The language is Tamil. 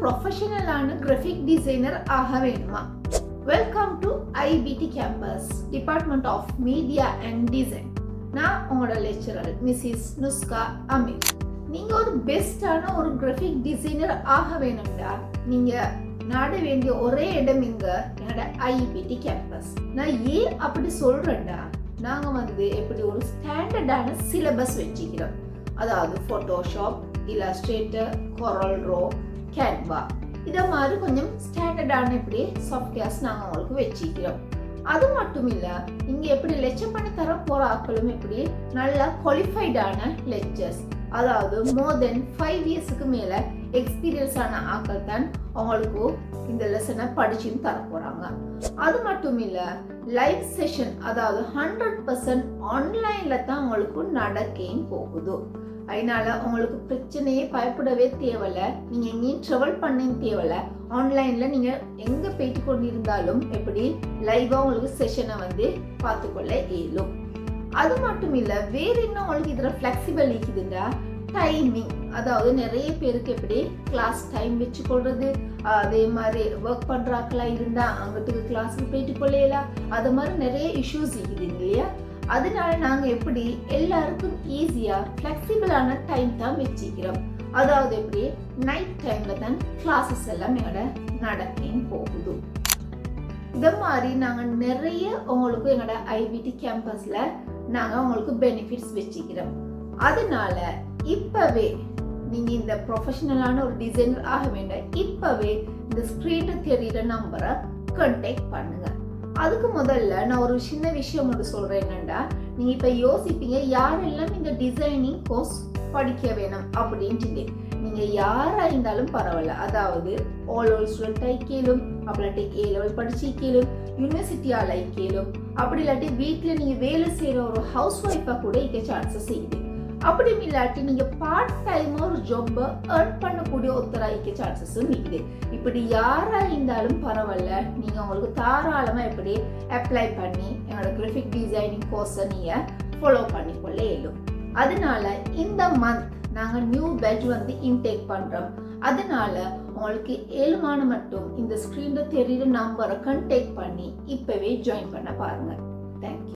ப்ரொஃபஷனலான கிராஃபிக் டிசைனர் ஆக வேணுமா? Welcome to IPD campus department of media and design. நான் உங்களோட லெக்சரர் மிஸ்ஸஸ் நுஸ்கா அமீர். நீங்க ஒரு பெஸ்டான ஒரு கிராஃபிக் டிசைனர் ஆக வேணும்டா நீங்க நாட வேண்டிய ஒரே இடம் இங்க என்னோட ஐபிடி கேம்பஸ். நான் ஏன் அப்படி சொல்றேன்டா, நாங்க எப்படி ஒரு ஸ்டாண்டர்டான சிலபஸ் வச்சுக்கிறோம். அதாவது போட்டோஷாப், இல்லஸ்ட்ரேட்டர், கொரல் ட்ரா, கேன்வா இதை மாதிரி கொஞ்சம் ஸ்டாண்டர்டான இப்படி சாஃப்ட்வேர்ஸ் நாங்கள் உங்களுக்கு வச்சுக்கிறோம். அது மட்டும் இல்லை, இங்கே எப்படி லெக்சர் பண்ணி தர போகிற ஆட்களும் எப்படி நல்லா குவாலிஃபைடான லெக்சர்ஸ், அதாவது மோர் தென் 5 இயர்ஸுக்கு மேலே எக்ஸ்பீரியன்ஸ் ஆன ஆட்கள் தான் அவங்களுக்கு இந்த லெசனை படிச்சுன்னு தர போகிறாங்க. அது மட்டும் இல்லை, லைவ் செஷன் அதாவது 100% ஆன்லைனில் தான் உங்களுக்கு நடக்கேன்னு போகுது. அதனால உங்களுக்கு பிரச்சனையே பயப்படவே தேவையில்ல, நீங்க எங்கேயும் ட்ராவல் பண்ண தேவையில்ல. ஆன்லைன்ல நீங்க எங்க போயிட்டு கொண்டு இருந்தாலும் எப்படி லைவா உங்களுக்கு செஷனை பார்த்துக்கொள்ள இயலும். அது மட்டும் இல்ல, வேற என்ன உங்களுக்கு இதுல ஃபிளெக்சிபிள் இருக்குதுண்டா, டைமிங். அதாவது நிறைய பேருக்கு எப்படி கிளாஸ் டைம் வச்சு கொள்றது, அதே மாதிரி ஒர்க் பண்றாங்களா இருந்தா அங்கிட்டு கிளாஸுக்கு போயிட்டு கொள்ளையலாம், அது மாதிரி நிறைய இஷ்யூஸ் இருக்குது இல்லையா. அதனால நாங்க எப்படி எல்லாருக்கும் ஈஸியா ஃபிளெக்சிபிளான டைம் தான் வச்சுக்கிறோம். அதாவது எப்படி நைட் டைம்ல தான் கிளாஸஸ் எல்லாம் எங்களோட நடக்கேன்னு போகுது. இத மாதிரி நாங்க நிறைய உங்களுக்கு எங்களோட ஐபிடி கேம்பஸ்ல நாங்க உங்களுக்கு பெனிஃபிட்ஸ் வச்சுக்கிறோம். அதனால இப்பவே நீங்க இந்த ப்ரொஃபஷனலான ஒரு டிசைனர் ஆக வேண்டாம், இப்பவே இந்த ஸ்கிரீன்ல தெரியுற நம்பரை கான்டாக்ட் பண்ணுங்க. அதுக்கு முதல்ல நான் ஒரு சின்ன விஷயம் மட்டும் சொல்றேன். என்னண்டா, நீங்க இப்ப யோசிப்பீங்க யாரெல்லாம் இந்த டிசைனிங் கோர்ஸ் படிக்க வேணும் அப்படின்ட்டு. நீங்க யாரா இருந்தாலும் பரவாயில்ல, அதாவது ஆல் ஓவர் ஸ்டூடெண்ட் ஐக்கேலும், அப்படி A லெவல் படிச்சிக்கேலும், யூனிவர்சிட்டியால் ஐக்கேலும், அப்படி இல்லாட்டி வீட்டுல நீங்க வேலை செய்யற ஒரு ஹவுஸ் ஒய்ஃபா கூட இங்க சான்சஸ் இருக்குது. அப்படி இல்லாட்டி நீங்க பார்ட் டைம் ஒரு ஜாப் ஏர்ன் பண்ணக்கூடிய ஒருத்தராய்க்க சான்சஸும் இருக்குது. இப்படி யாரா இருந்தாலும் பரவாயில்ல, நீங்க உங்களுக்கு தாராளமா எப்படி அப்ளை பண்ணி என்னோட கிராஃபிக் டிசைனிங் கோர்ஸை நீங்க ஃபாலோ பண்ணிக்கொள்ள இயலும். அதனால இந்த மந்த் நாங்க நியூ பேட்ச் இன்டேக் பண்றோம். அதனால உங்களுக்கு ஏழுமான மட்டும் இந்த ஸ்கிரீன்ல தெரியுற நம்பரை கான்டாக்ட் பண்ணி இப்பவே ஜாயின் பண்ண பாருங்க. தேங்க்யூ.